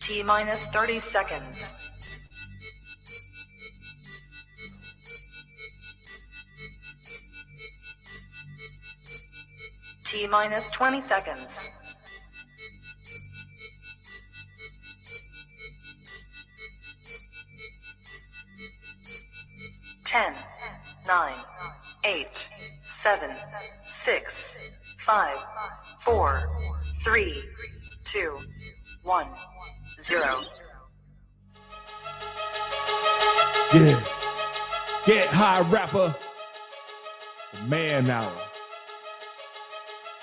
T minus 30 seconds. T minus 20 seconds. 10, 9, 8, 7, 6, 5, 4, 3, 2, 1, 0. Yeah. Get high rapper. Man hour.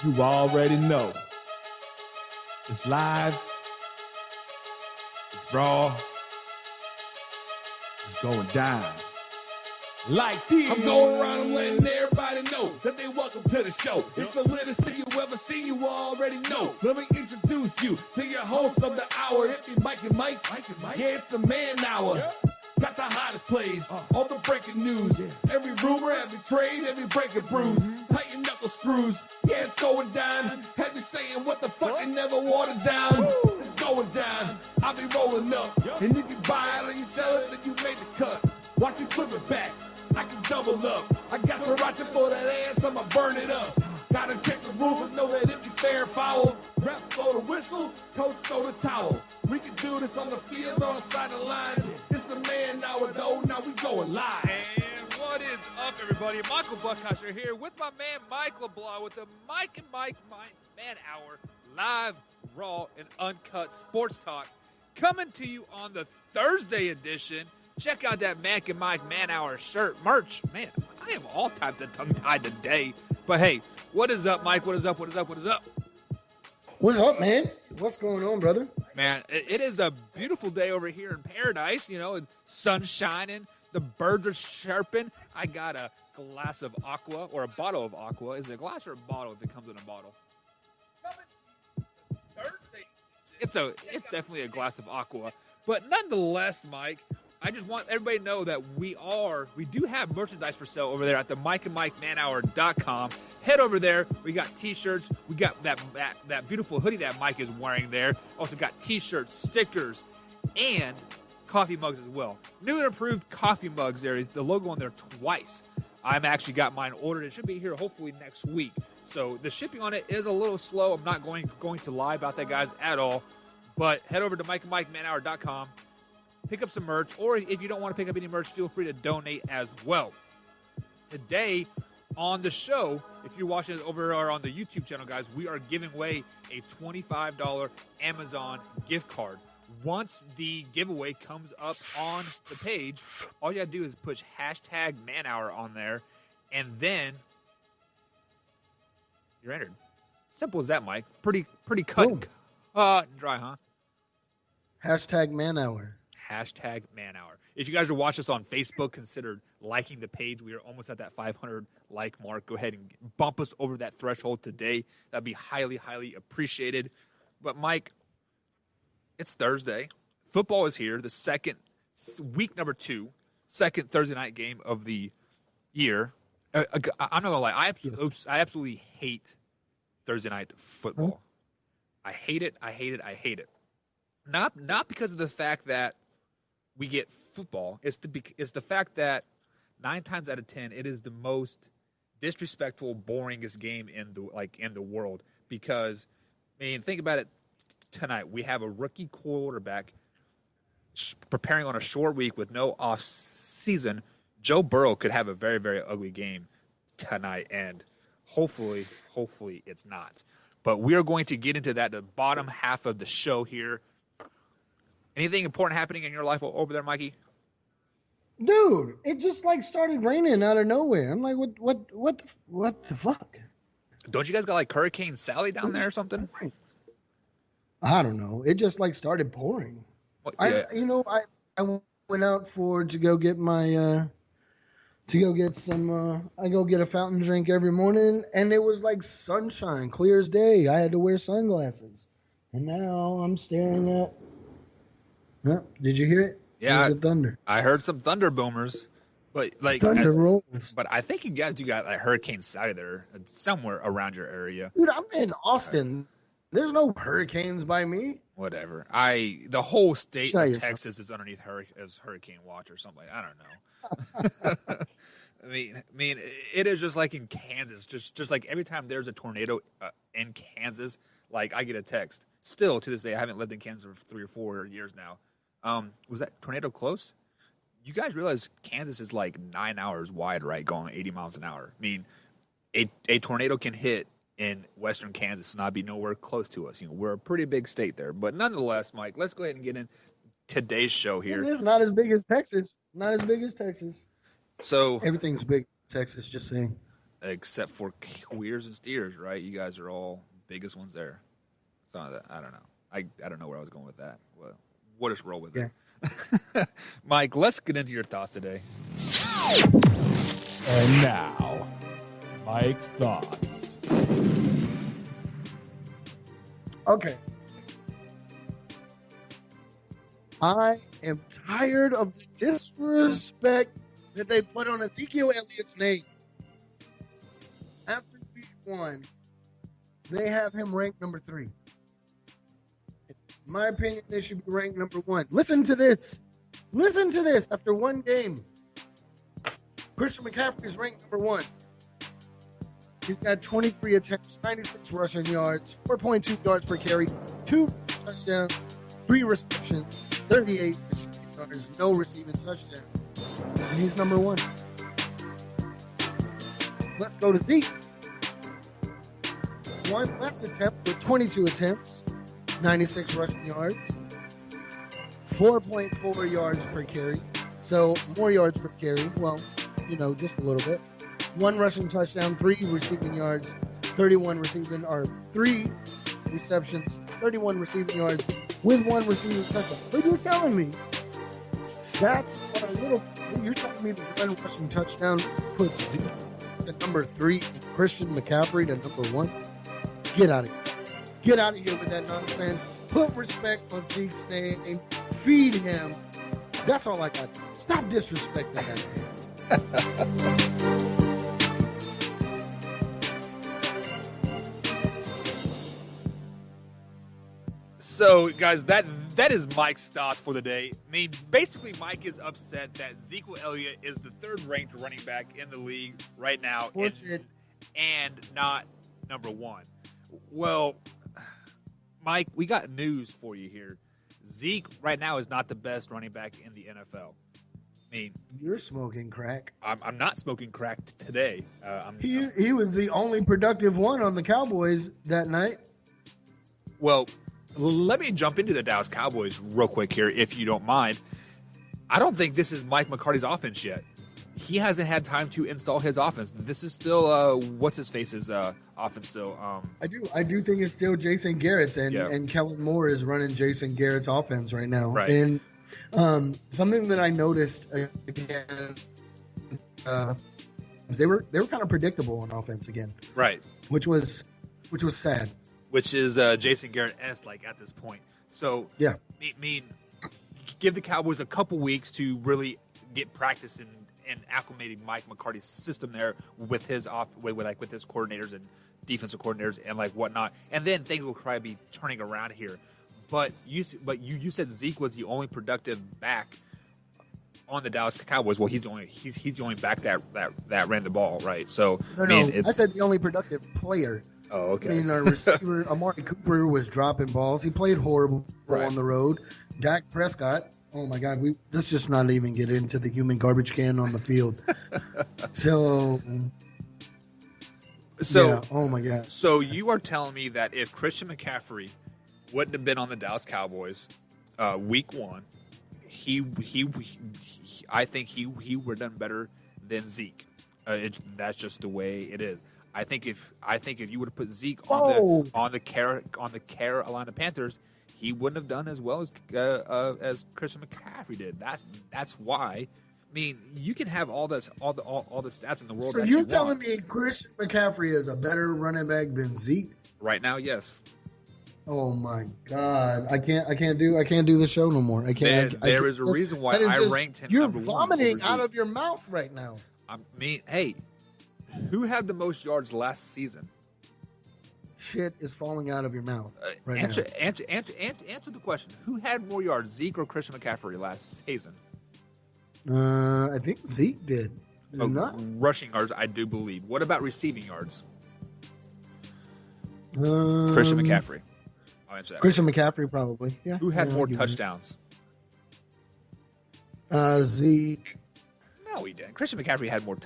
You already know. It's live. It's raw. It's going down. Like this. I'm going around and letting everybody know that they welcome to the show. It's the latest thing you ever seen, you already know. Let me introduce you to your host of the hour. It be Mike and Mike. Yeah, it's the man hour. Got the hottest plays, all the breaking news. Every rumor, every trade, every breaking bruise. Tighten knuckle screws. Yeah, it's going down. Have you saying what the fuck and never watered down. It's going down. I'll be rolling up. And if you buy it or you sell it, then you made the cut. Watch me flip it back. I can double up. I got sriracha for that ass, I'ma burn it up. Gotta check the rules and know that it be fair and foul. Rep throw the whistle, coach throw the towel. We can do this on the field or outside the lines. It's the man hour though, now we going live. And what is up, everybody? Michael Buckhouse here with my man Mike LeBlanc with the Mike and Mike Man Hour, live, raw, and uncut sports talk. Coming to you on the Thursday edition. Check out that Mac and Mike Man Hour shirt merch. Man, I am all types of tongue-tied today. But hey, what is up, Mike? What is up? What is up? What is up? What's up, man? What's going on, brother? Man, it is a beautiful day over here in paradise. You know, it's sun shining. The birds are chirping. I got a glass of aqua or a bottle of aqua. Is it a glass or a bottle if it comes in a bottle? Thursday. It's definitely a glass of aqua. But nonetheless, Mike, I just want everybody to know that we do have merchandise for sale over there at the MikeandMikeManHour.com. Head over there. We got T-shirts. We got that beautiful hoodie that Mike is wearing there. Also got T-shirts, stickers, and coffee mugs as well. New and improved coffee mugs. There is the logo on there twice. I've actually got mine ordered. It should be here hopefully next week. So the shipping on it is a little slow. I'm not going to lie about that, guys, at all. But head over to MikeandMikeManHour.com. Pick up some merch, or if you don't want to pick up any merch, feel free to donate as well. Today on the show, if you're watching it over or on the YouTube channel, guys, we are giving away a $25 Amazon gift card. Once the giveaway comes up on the page, all you got to do is push hashtag ManHour on there, and then you're entered. Simple as that, Mike. Pretty cut and dry, huh? Hashtag man hour. Hashtag Man Hour. If you guys are watching us on Facebook, consider liking the page. We are almost at that 500 like mark. Go ahead and bump us over that threshold today. That'd be highly, highly appreciated. But Mike, it's Thursday. Football is here. The week number 2, second Thursday night game of the year. I'm not gonna lie. I absolutely hate Thursday night football. I hate it. I hate it. I hate it. Not because of the fact that we get football. It's the fact that 9 times out of 10 it is the most disrespectful, boringest game in the world. Because I mean, think about it. Tonight we have a rookie quarterback preparing on a short week with no off season. Joe Burrow could have a very, very ugly game tonight, and hopefully it's not. But we are going to get into that the bottom half of the show here. Anything important happening in your life over there, Mikey? Dude, it just started raining out of nowhere. I'm like, what the fuck? Don't you guys got Hurricane Sally down there or something? I don't know. It just started pouring. Well, yeah. I went out to go get my I go get a fountain drink every morning, and it was like sunshine, clear as day. I had to wear sunglasses, and now I'm staring at. Did you hear it? Yeah, the thunder. I heard some thunder boomers, but thunder rolls. But I think you guys do got Hurricane Sally there somewhere around your area. Dude, I'm in Austin. There's no hurricanes by me. Whatever. The whole state Shut of your Texas is underneath hurricane watch or something. I don't know. I mean, it is just like in Kansas. Just like every time there's a tornado in Kansas, like I get a text. Still to this day, I haven't lived in Kansas for 3 or 4 years now. Was that tornado close? You guys realize Kansas is like 9 hours wide, right? Going 80 miles an hour. I mean, a tornado can hit in western Kansas and not be nowhere close to us. You know, we're a pretty big state there. But nonetheless, Mike, let's go ahead and get in today's show here. It is not as big as Texas. Not as big as Texas. So Everything's big in Texas, just saying. except for Queers and Steers, right? You guys are all biggest ones there. Some of that, I don't know. I don't know where I was going with that. Well, we'll just roll with it. Mike, let's get into your thoughts today. And now, Mike's thoughts. Okay. I am tired of the disrespect that they put on Ezekiel Elliott's name. After week 1, they have him ranked number 3. In my opinion, they should be ranked number 1. Listen to this. Listen to this. After one game, Christian McCaffrey is ranked number 1. He's got 23 attempts, 96 rushing yards, 4.2 yards per carry, 2 touchdowns, 3 receptions, 38 receiving yards, no receiving touchdowns. And he's number 1. Let's go to Zeke. 1 less attempt with 22 attempts, 96 rushing yards, 4.4 yards per carry. So more yards per carry. Well, you know, just a little bit. 1 rushing touchdown, 3 receiving yards, 3 receptions, 31 receiving yards with 1 receiving touchdown. So you're telling me stats are a little. You're telling me the 1 rushing touchdown puts Zeke at number 3 and Christian McCaffrey to number 1? Get out of here. Get out of here with that nonsense. Put respect on Zeke's name. Feed him. That's all I got. Stop disrespecting that man. So, guys, that is Mike's thoughts for the day. I mean, basically, Mike is upset that Ezekiel Elliott is the 3rd ranked running back in the league right now and not number 1. Well, Mike, we got news for you here. Zeke right now is not the best running back in the NFL. I mean, you're smoking crack. I'm not smoking crack today. He was the only productive one on the Cowboys that night. Well, let me jump into the Dallas Cowboys real quick here, if you don't mind. I don't think this is Mike McCarthy's offense yet. He hasn't had time to install his offense. This is still what's his face's offense still. I do think it's still Jason Garrett's, and Kellen Moore is running Jason Garrett's offense right now. Right. And something that I noticed again, they were kind of predictable on offense again. Right. Which was sad. Which is Jason Garrett-esque, like, at this point. So, yeah. I mean, give the Cowboys a couple weeks to really get practice and acclimating Mike McCarthy's system there with his with his coordinators and defensive coordinators and like whatnot, and then things will probably be turning around here. But you said Zeke was the only productive back on the Dallas Cowboys. Well, he's the only back that ran the ball, right? So I said the only productive player. Oh, okay. I mean, our receiver Amari Cooper was dropping balls. He played horrible on the road. Dak Prescott. Oh my God, let's just not even get into the human garbage can on the field. So yeah, oh my God. So you are telling me that if Christian McCaffrey wouldn't have been on the Dallas Cowboys week 1, I think he would have done better than Zeke. That's just the way it is. I think if you would have put Zeke on the Carolina Panthers, he wouldn't have done as well as Christian McCaffrey did. That's why. I mean, you can have all the stats in the world. So that you're telling me Christian McCaffrey is a better running back than Zeke right now? Yes. Oh my God! I can't do the show no more. I can't. There is a reason why I ranked him. You're number 1 vomiting out of your mouth right now. I mean, hey, who had the most yards last season? shit is falling out of your mouth right answer now? answer the question. Who had more yards, Zeke or Christian McCaffrey last season? I think Zeke did. Did he not? Rushing yards, I do believe. What about receiving yards? Christian Christian McCaffrey. I'll answer that. Christian McCaffrey probably. Yeah. Who had Yeah, more I'll give you touchdowns? that. Zeke. No, he didn't. Christian McCaffrey had more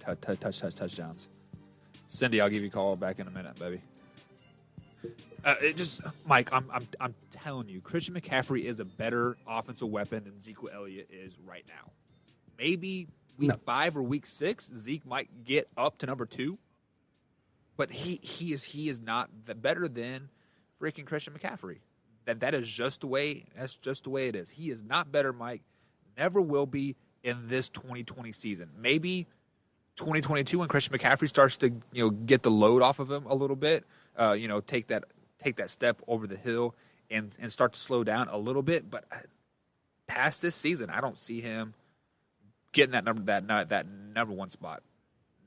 touchdowns. Cindy, I'll give you a call back in a minute, baby. Mike, I'm telling you, Christian McCaffrey is a better offensive weapon than Zeke Elliott is right now. Maybe week 5 or week 6, Zeke might get up to number 2, but he is not better than freaking Christian McCaffrey. That is just the way it is. He is not better, Mike. Never will be in this 2020 season. Maybe 2022 when Christian McCaffrey starts to get the load off of him a little bit, take that step over the hill and start to slow down a little bit. But past this season, I don't see him getting that number 1 spot.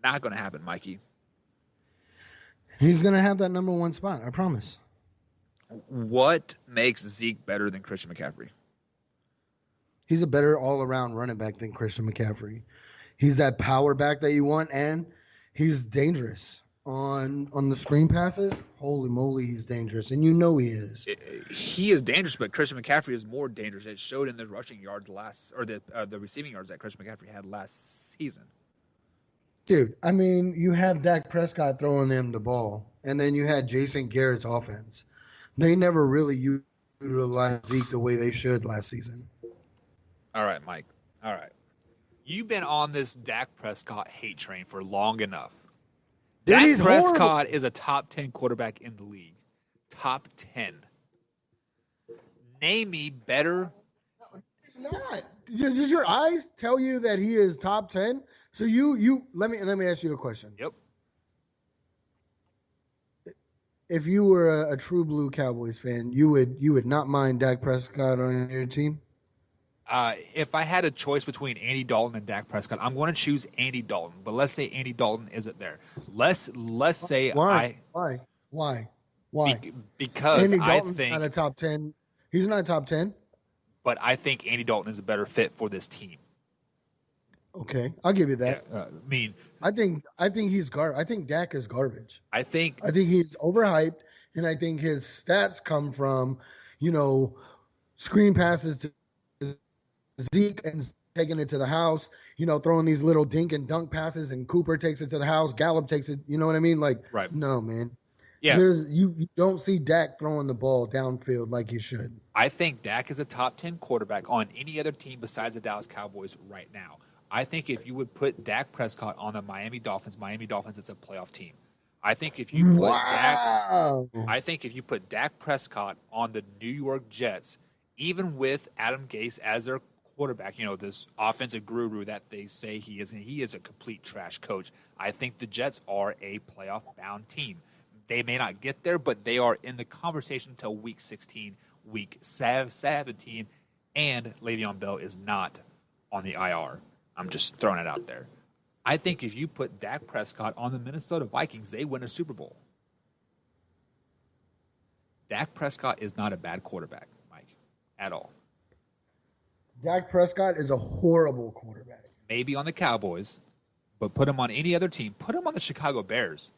Not going to happen, Mikey. He's going to have that number 1 spot, I promise. What makes Zeke better than Christian McCaffrey? He's a better all-around running back than Christian McCaffrey. He's that power back that you want, and he's dangerous on the screen passes. Holy moly, he's dangerous, and he is. He is dangerous, but Christian McCaffrey is more dangerous. It showed in the rushing yards the receiving yards that Christian McCaffrey had last season. Dude, I mean, you have Dak Prescott throwing them the ball, and then you had Jason Garrett's offense. They never really utilized Zeke the way they should last season. All right, Mike. All right. You've been on this Dak Prescott hate train for long enough. Dude, Dak he's Prescott horrible. is a top 10 quarterback in the league. Top 10. Name me better. He's not. Does your eyes tell you that he is top 10? So let me ask you a question. Yep. If you were a true blue Cowboys fan, you would not mind Dak Prescott on your team? If I had a choice between Andy Dalton and Dak Prescott, I'm going to choose Andy Dalton. But let's say Andy Dalton isn't there. Let's say Why? Because Andy I Dalton's think not a top 10. He's not a top 10. But I think Andy Dalton is a better fit for this team. Okay, I'll give you that. I I think he's I think Dak is garbage. I think he's overhyped, and I think his stats come from, screen passes to Zeke and taking it to the house, throwing these little dink and dunk passes, and Cooper takes it to the house, Gallup takes it, you know what I mean? Like, right. No, man. Yeah. You don't see Dak throwing the ball downfield like he should. I think Dak is a top 10 quarterback on any other team besides the Dallas Cowboys right now. I think if you would put Dak Prescott on the Miami Dolphins is a playoff team. I think if you put Dak Prescott on the New York Jets, even with Adam Gase as their quarterback, this offensive guru that they say he is a complete trash coach. I think the Jets are a playoff bound team. They may not get there, but they are in the conversation until week 16, week 17, and Le'Veon Bell is not on the IR. I'm just throwing it out there. I think if you put Dak Prescott on the Minnesota Vikings, they win a Super Bowl. Dak Prescott is not a bad quarterback, Mike, at all. Dak Prescott is a horrible quarterback. Maybe on the Cowboys, but put him on any other team. Put him on the Chicago Bears.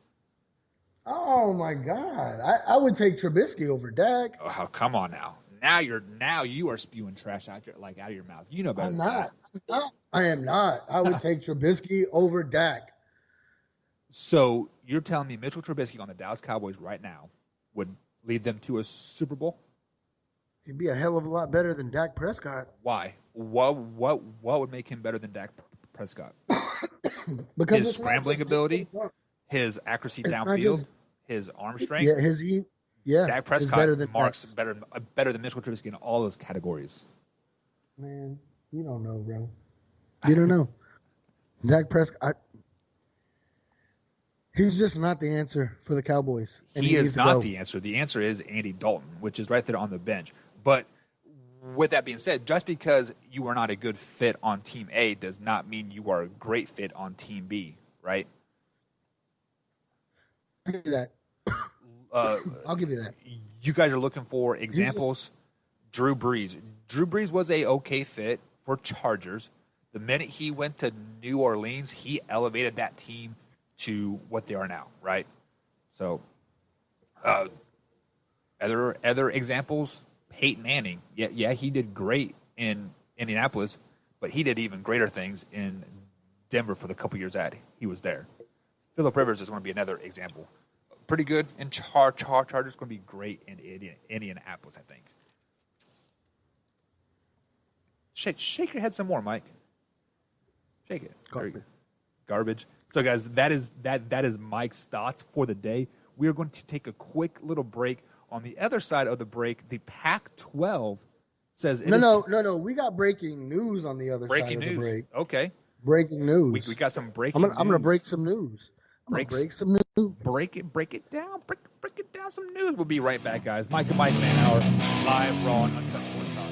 Oh, my God. I would take Trubisky over Dak. Oh, come on now. Now you are spewing trash out of your mouth. You know better. I'm not. I am not. I would take Trubisky over Dak. So you're telling me Mitchell Trubisky on the Dallas Cowboys right now would lead them to a Super Bowl? He'd be a hell of a lot better than Dak Prescott. Why? What would make him better than Dak Prescott? Because his scrambling ability, his accuracy downfield, his arm strength. Dak Prescott better than marks better than Mitchell Trubisky in all those categories. Man, you don't know, bro. You don't know. Dak Prescott, he's just not the answer for the Cowboys. He is not the answer. The answer is Andy Dalton, which is right there on the bench. But with that being said, just because you are not a good fit on Team A does not mean you are a great fit on Team B, right? I get that. I'll give you that. You guys are looking for examples. Drew Brees. Drew Brees was a okay fit for Chargers. The minute he went to New Orleans, he elevated that team to what they are now, right? So, other examples. Peyton Manning. Yeah, he did great in Indianapolis, but he did even greater things in Denver for the couple years that he was there. Phillip Rivers is going to be another example. Pretty good in Chargers. Going to be great in Indianapolis, I think. Shake your head some more, Mike. Shake it. Garbage. So, guys, that is Mike's thoughts for the day. We are going to take a quick little break. On the other side of the break, the Pac-12 says no. We got breaking news on the other side of the break. Okay. Breaking news. We got some breaking news. I'm going to break some news. Break some news. Break it down. Break it down some news. We'll be right back, guys. Mike and Mike Man Hour, live, raw, and uncut sports talk.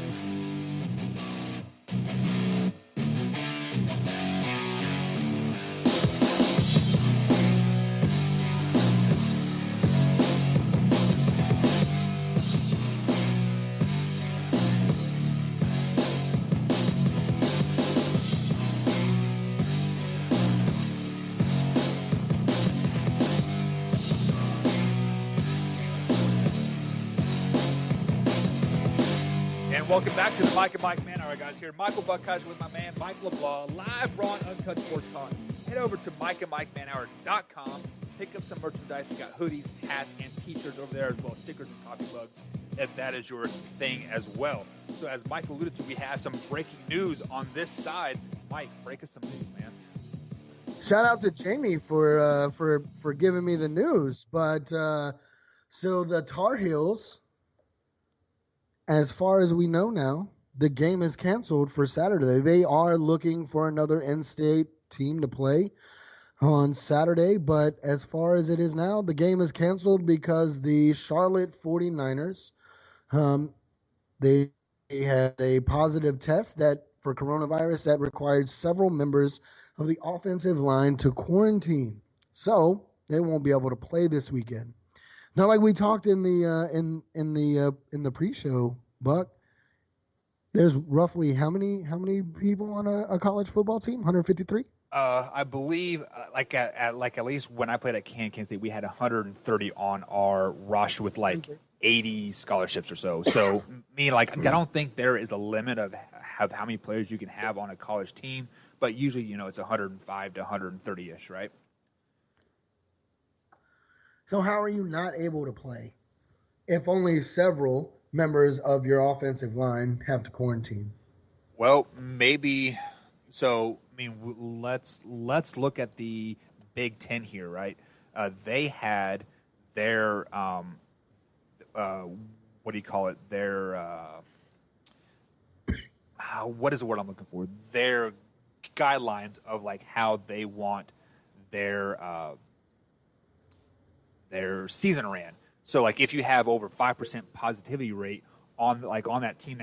Welcome back to the Mike and Mike Man Hour, guys. Here, Michael Buckheiser with my man Mike LeBlanc, live, raw, and uncut sports talk. Head over to mikeandmikemanhour.com. Pick up some merchandise. We got hoodies, hats, and T-shirts over there, as well as stickers and coffee mugs, if that is your thing as well. So, as Mike alluded to, we have some breaking news on this side. Mike, break us some news, man. Shout out to Jamie for giving me the news. But so the Tar Heels, as far as we know now, the game is canceled for Saturday. They are looking for another in-state team to play on Saturday, but as far as it is now, the game is canceled because the Charlotte 49ers, they had a positive test that for coronavirus that required several members of the offensive line to quarantine. So they won't be able to play this weekend. Now, like we talked in the pre-show, Buck, there's roughly how many people on a college football team? 153. I believe, at least when I played at Kansas State, we had 130 on our roster with 80 scholarships or so. So, I don't think there is a limit of how many players you can have on a college team, but usually, it's 105 to 130 ish, right? So how are you not able to play if only several members of your offensive line have to quarantine? Well, maybe. So, let's look at the Big Ten here, right? They had their what do you call it? Their what is the word I'm looking for? Their guidelines of how they want their season ran. So if you have over 5% positivity rate on that team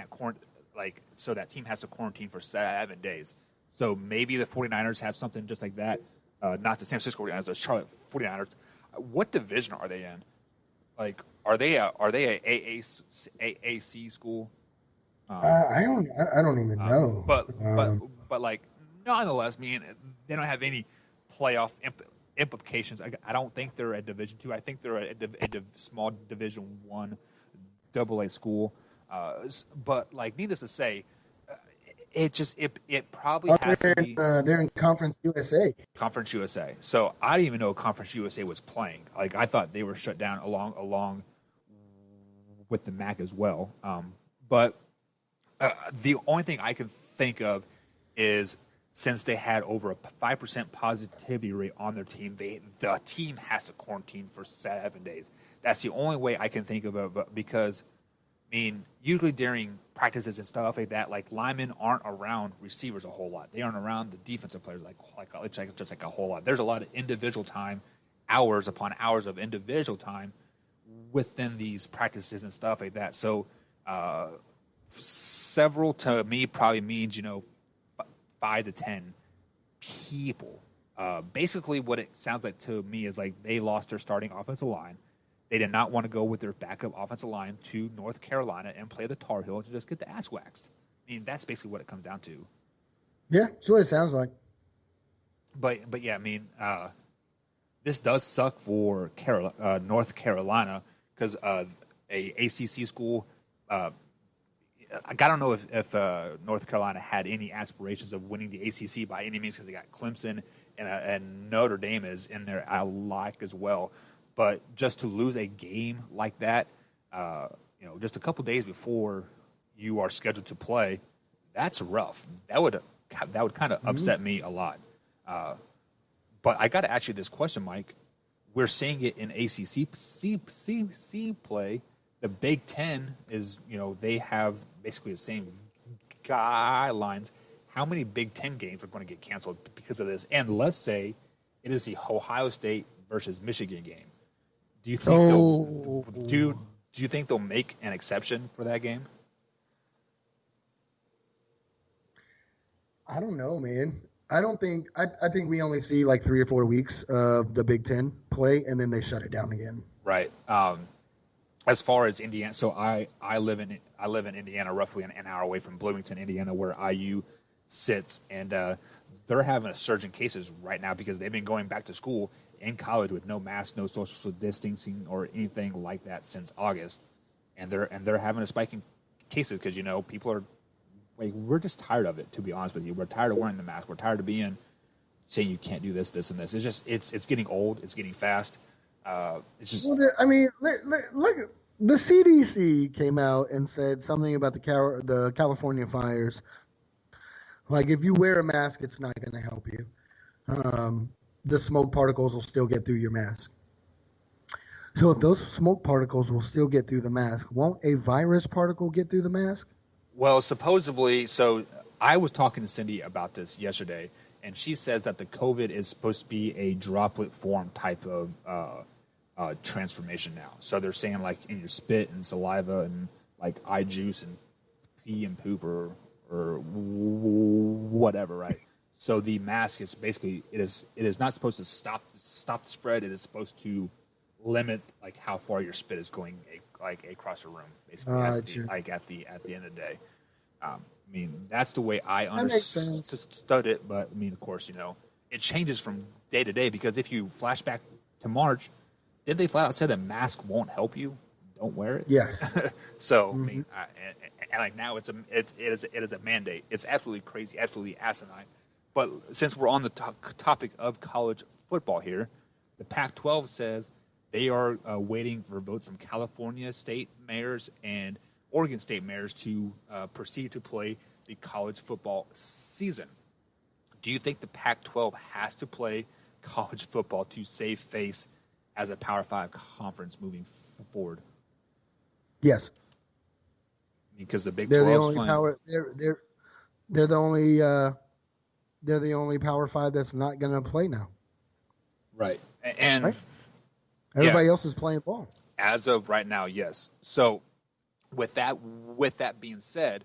so that team has to quarantine for 7 days. So maybe the 49ers have something just like that. Not the San Francisco 49ers, the Charlotte 49ers. What division are they in? Are they a AAC school? I don't even know. But nonetheless, they don't have any playoff implications. I don't think they're a Division II. I think they're a small Division I AA school. But needless to say, it probably has to be. They're in Conference USA. Conference USA. So I didn't even know Conference USA was playing. I thought they were shut down along with the MAC as well. But the only thing I can think of is, since they had over a 5% positivity rate on their team, the team has to quarantine for 7 days. That's the only way I can think of it, because, usually during practices and stuff like that, linemen aren't around receivers a whole lot. They aren't around the defensive players just a whole lot. There's a lot of individual time, hours upon hours of individual time within these practices and stuff like that. So several to me probably means 5 to 10 people. Basically, what it sounds like to me is they lost their starting offensive line. They did not want to go with their backup offensive line to North Carolina and play the Tar Heel to just get the ass waxed. I mean, that's basically what it comes down to. Yeah, that's what it sounds like. But yeah, I mean, this does suck for North Carolina because a ACC school. I don't know if North Carolina had any aspirations of winning the ACC by any means because they got Clemson and Notre Dame is in there alike as well. But just to lose a game like that, just a couple days before you are scheduled to play, that's rough. That would kind of upset me a lot. But I got to ask you this question, Mike. We're seeing it in ACC play. The Big Ten is, they have basically the same guidelines. How many Big Ten games are going to get canceled because of this? And let's say it is the Ohio State versus Michigan game. Do you think do you think they'll make an exception for that game? I don't know, man. I think we only see like 3 or 4 weeks of the Big Ten play, and then they shut it down again. Right. As far as Indiana, so I live in Indiana, roughly an hour away from Bloomington, Indiana, where IU sits, and they're having a surge in cases right now because they've been going back to school in college with no mask, no social distancing, or anything like that since August, and they're having a spike in cases because people are like, we're just tired of it. To be honest with you, we're tired of wearing the mask. We're tired of saying you can't do this, this, and this. It's just it's getting old. It's getting fast. It's just. Well, look. The CDC came out and said something about the California fires. Like, if you wear a mask, it's not going to help you. The smoke particles will still get through your mask. So if those smoke particles will still get through the mask, won't a virus particle get through the mask? Well, supposedly, so I was talking to Cindy about this yesterday, and she says that the COVID is supposed to be a droplet form type of transformation now. So they're saying like in your spit and saliva and like eye juice and pee and poop or whatever, right? So the mask is basically it is not supposed to stop the spread. It is supposed to limit like how far your spit is going like across a room, basically at the end of the day. I mean, that's the way I understood it. But I mean, of course, it changes from day to day because if you flash back to March, did they flat out say that mask won't help you? Don't wear it. Yes. So I mean, and like now it is a mandate. It's absolutely crazy, absolutely asinine. But since we're on the topic of college football here, the Pac-12 says they are waiting for votes from California state mayors and Oregon state mayors to proceed to play the college football season. Do you think the Pac-12 has to play college football to save face as a Power 5 conference moving forward? Yes. Because the Big 12 they're the only Power 5 that's not going to play now. Right. And right? Everybody else is playing ball. As of right now, yes. So with that being said,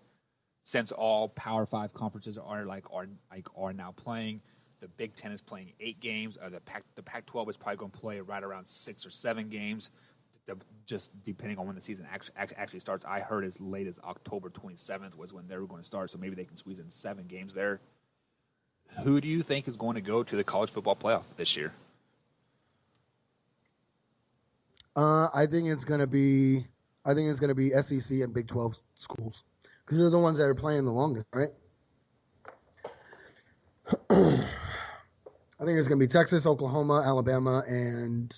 since all Power 5 conferences are now playing, the Big Ten is playing 8 games. The Pac-12 is probably going to play right around 6 or 7 games, just depending on when the season actually starts. I heard as late as October 27th was when they were going to start, so maybe they can squeeze in 7 games there. Who do you think is going to go to the college football playoff this year? I think it's going to be SEC and Big 12 schools because they're the ones that are playing the longest, right? I think it's going to be Texas, Oklahoma, Alabama, and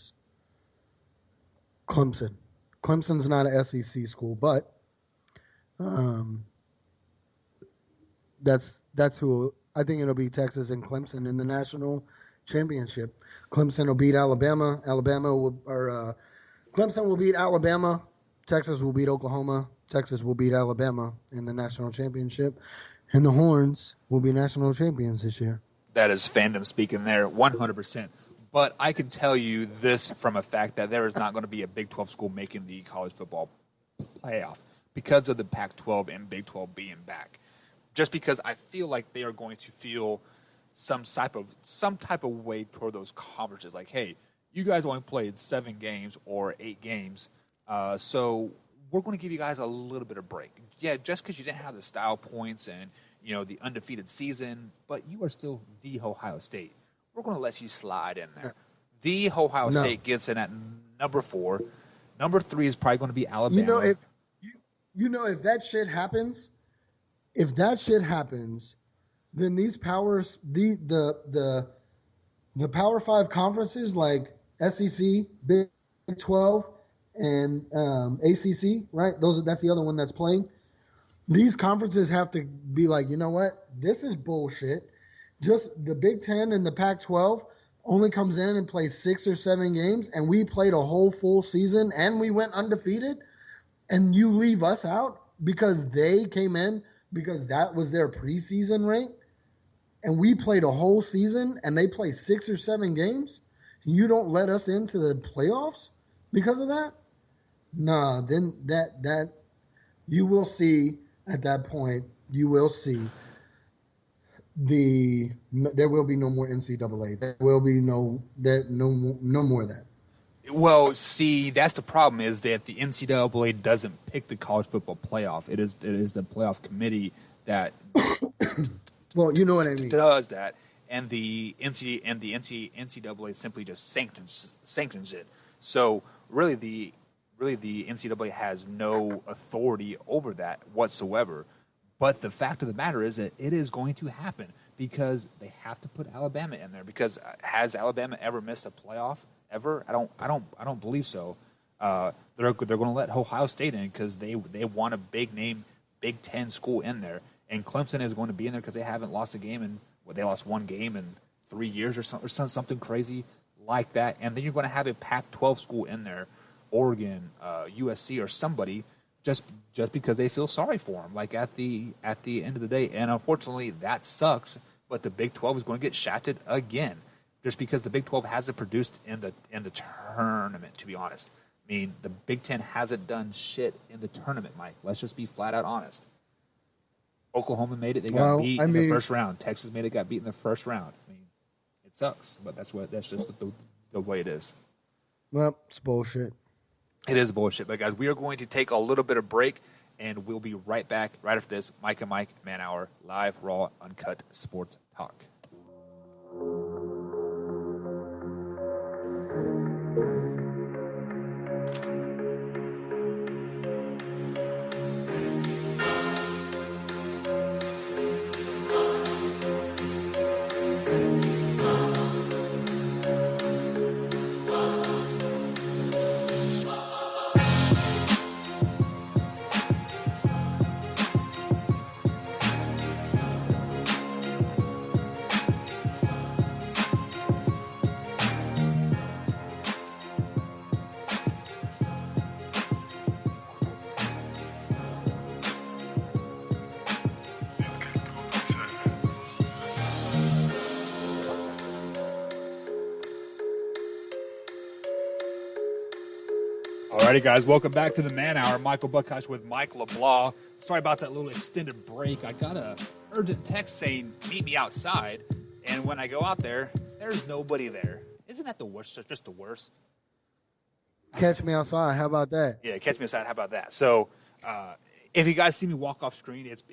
Clemson. Clemson's not an SEC school, but that's who I think it'll be. Texas and Clemson in the national championship. Clemson will beat Alabama. Clemson will beat Alabama. Texas will beat Oklahoma. Texas will beat Alabama in the national championship, and the Horns will be national champions this year. That is fandom speaking there, 100%. But I can tell you this from a fact that there is not going to be a Big 12 school making the college football playoff because of the Pac-12 and Big 12 being back. Just because I feel like they are going to feel some type of way toward those conferences. Like, hey, You guys only played 7 games or 8 games, so we're going to give you guys a little bit of break. Yeah, just because you didn't have the style points and the undefeated season, but you are still the Ohio State. We're going to let you slide in there. The Ohio State gets in at number 4. Number 3 is probably going to be Alabama. If that shit happens, then these powers, the Power 5 conferences like SEC, Big 12, and ACC, right? That's the other one that's playing. These conferences have to be like, you know what? This is bullshit. Just the Big 10 and the Pac-12 only comes in and plays 6 or 7 games, and we played a whole full season, and we went undefeated, and you leave us out because they came in because that was their preseason rate, and we played a whole season, and they play 6 or 7 games. You don't let us into the playoffs because of that? Nah, then that you will see at that point. You will see there will be no more NCAA. There will be no more of that. Well, see, that's the problem is that the NCAA doesn't pick the college football playoff. It is the playoff committee that well, you know what I mean. Does that, and the NCAA simply just sanctions it. So really the NCAA has no authority over that whatsoever. But the fact of the matter is that it is going to happen because they have to put Alabama in there. Because has Alabama ever missed a playoff ever? I don't believe so. They're going to let Ohio State in because they want a big name Big Ten school in there, and Clemson is going to be in there because they haven't lost a game in they lost 1 game in 3 years or something crazy like that. And then you're going to have a Pac-12 school in there, Oregon, USC, or somebody. Just because they feel sorry for them, like at the end of the day, and unfortunately that sucks. But the Big 12 is going to get shafted again, just because the Big 12 hasn't produced in the tournament. To be honest, I mean the Big 10 hasn't done shit in the tournament, Mike. Let's just be flat out honest. Oklahoma made it; they got beat in the first round. Texas made it, got beat in the first round. I mean, it sucks, but that's just the way it is. Well, it's bullshit. It is bullshit. But, guys, we are going to take a little bit of break, and we'll be right back right after this. Mike and Mike, Man Hour, live, raw, uncut sports talk. Alrighty, guys, welcome back to the Man Hour. Michael Buckhouse with Mike LeBlanc. Sorry about that little extended break. I got a urgent text saying, meet me outside. And when I go out there, there's nobody there. Isn't that the worst? Just the worst? Catch me outside. How about that? Yeah, catch me outside. How about that? So, if you guys see me walk off screen, it's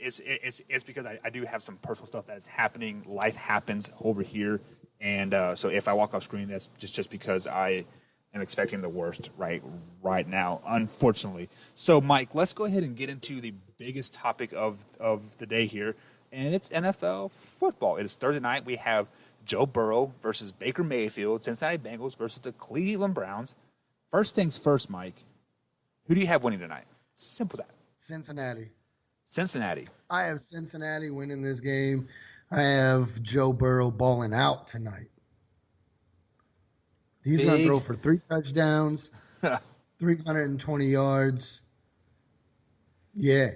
because I do have some personal stuff that's happening. Life happens over here. And so if I walk off screen, that's just because I am expecting the worst right now, unfortunately. So, Mike, let's go ahead and get into the biggest topic of the day here, and it's NFL football. It is Thursday night. We have Joe Burrow versus Baker Mayfield, Cincinnati Bengals versus the Cleveland Browns. First things first, Mike, who do you have winning tonight? Simple as that. Cincinnati. I have Cincinnati winning this game. I have Joe Burrow balling out tonight. He's going to throw for 3 touchdowns, 320 yards. Yeah.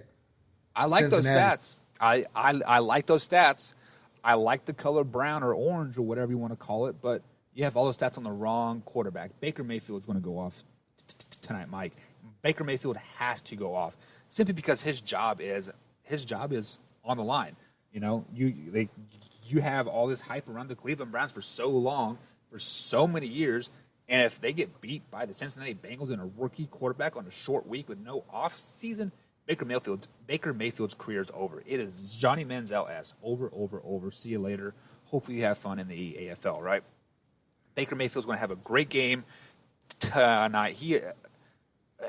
I like those stats. I like those stats. I like the color brown or orange or whatever you want to call it, but you have all those stats on the wrong quarterback. Baker Mayfield's going to go off tonight, Mike. Baker Mayfield has to go off simply because his job is on the line. You know, you have all this hype around the Cleveland Browns for so long, for so many years, And if they get beat by the Cincinnati Bengals and a rookie quarterback on a short week with no offseason, Baker Mayfield's career is over. It is Johnny Manziel as over, over, over. See you later. Hopefully you have fun in the AFL, right? Baker Mayfield's going to have a great game tonight.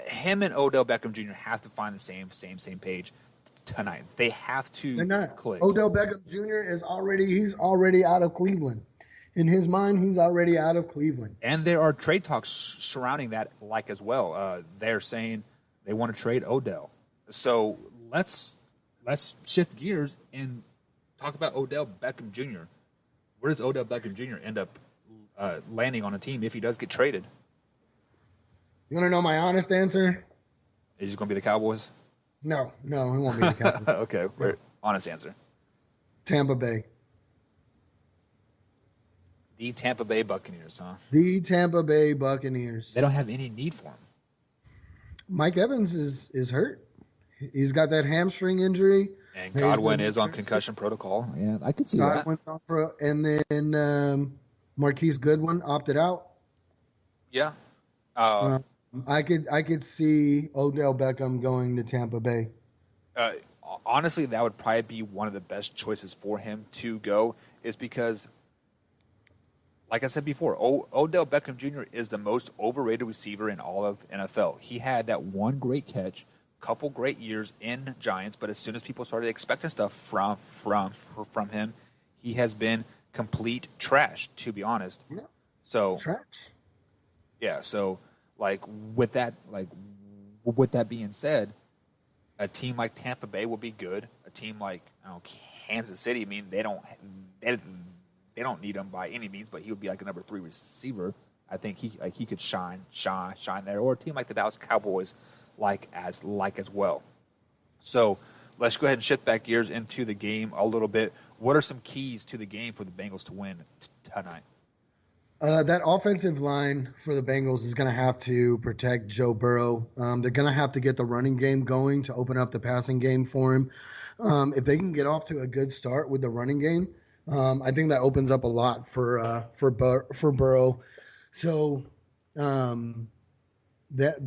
Him and Odell Beckham Jr. have to find the same page tonight. They have to They're not. click. Odell Beckham Jr. he's already out of Cleveland. In his mind, he's already out of Cleveland. And there are trade talks surrounding that as well. They're saying they want to trade Odell. So let's shift gears and talk about Odell Beckham Jr. Where does Odell Beckham Jr. end up landing on a team if he does get traded? You want to know my honest answer? Is he going to be the Cowboys? No, he won't be the Cowboys. Okay, honest answer. Tampa Bay. The Tampa Bay Buccaneers, huh? The Tampa Bay Buccaneers. They don't have any need for him. Mike Evans is hurt. He's got that hamstring injury. And Godwin is on concussion protocol. Yeah, I could see that. And then Marquise Goodwin opted out. Yeah. I could see Odell Beckham going to Tampa Bay. Honestly, that would probably be one of the best choices for him to go, is because, like I said before, Odell Beckham Jr. is the most overrated receiver in all of NFL. He had that one great catch, couple great years in Giants, but as soon as people started expecting stuff from him, he has been complete trash, to be honest. Yeah. So Trash. yeah, so with that being said, a team like Tampa Bay will be good. A team like Kansas City, I mean, they don't need him by any means, but he would be like a number 3 receiver. I think he could shine there, or a team like the Dallas Cowboys as well. So let's go ahead and shift back gears into the game a little bit. What are some keys to the game for the Bengals to win tonight? That offensive line for the Bengals is going to have to protect Joe Burrow. They're going to have to get the running game going to open up the passing game for him. If they can get off to a good start with the running game, I think that opens up a lot for Burrow. So that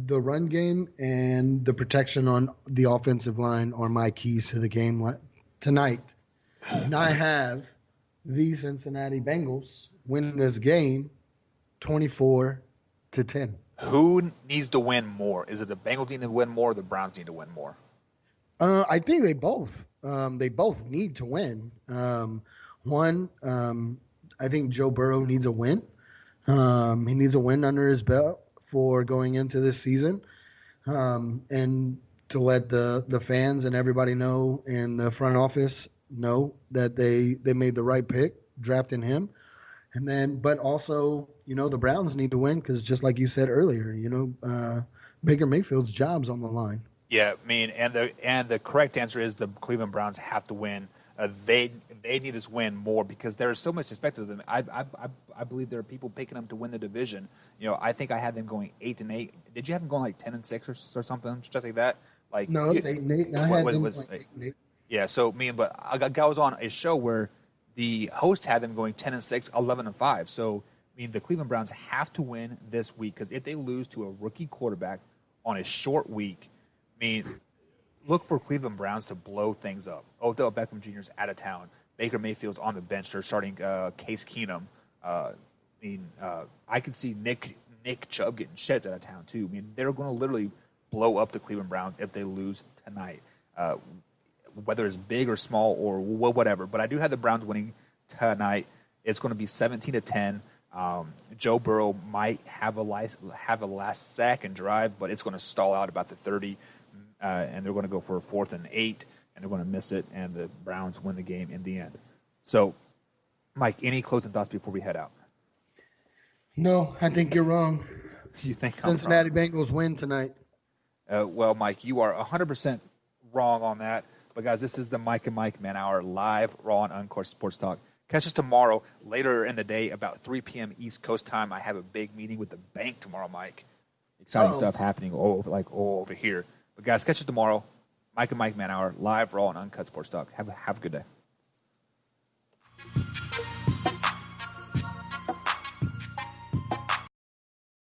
the run game and the protection on the offensive line are my keys to the game tonight. And I have the Cincinnati Bengals win this game 24-10. Who needs to win more? Is it the Bengals need to win more or the Browns need to win more? I think they both. They both need to win. I think Joe Burrow needs a win. He needs a win under his belt for going into this season, and to let the fans and everybody know in the front office know that they made the right pick drafting him. And then, but also, the Browns need to win because just like you said earlier, Baker Mayfield's job's on the line. Yeah, I mean, and the correct answer is the Cleveland Browns have to win. They need this win more because there is so much expected of them. I believe there are people picking them to win the division. I think I had them going 8-8. Did you have them going 10-6 or something just like that? No, it's 8-8. I had them going 8-8. Yeah, so I was on a show where the host had them going 10-6, 11-5. So the Cleveland Browns have to win this week because if they lose to a rookie quarterback on a short week, look for Cleveland Browns to blow things up. Odell Beckham Jr. is out of town. Baker Mayfield's on the bench. They're starting Case Keenum. I could see Nick Chubb getting shipped out of town too. They're going to literally blow up the Cleveland Browns if they lose tonight, whether it's big or small or whatever. But I do have the Browns winning tonight. It's going to be 17-10. Joe Burrow might have a last sack and drive, but it's going to stall out about the 30. And they're going to go for a 4th and 8, and they're going to miss it, and the Browns win the game in the end. So, Mike, any closing thoughts before we head out? No, I think you're wrong. You think Cincinnati Bengals win tonight? Well, Mike, you are 100% wrong on that. But, guys, this is the Mike and Mike Man Hour live, raw and uncut sports talk. Catch us tomorrow, later in the day, about 3 p.m. East Coast time. I have a big meeting with the bank tomorrow, Mike. Exciting stuff happening over here. But, guys, catch us tomorrow. Mike and Mike Man Hour, live, raw, and uncut sports talk. Have a good day.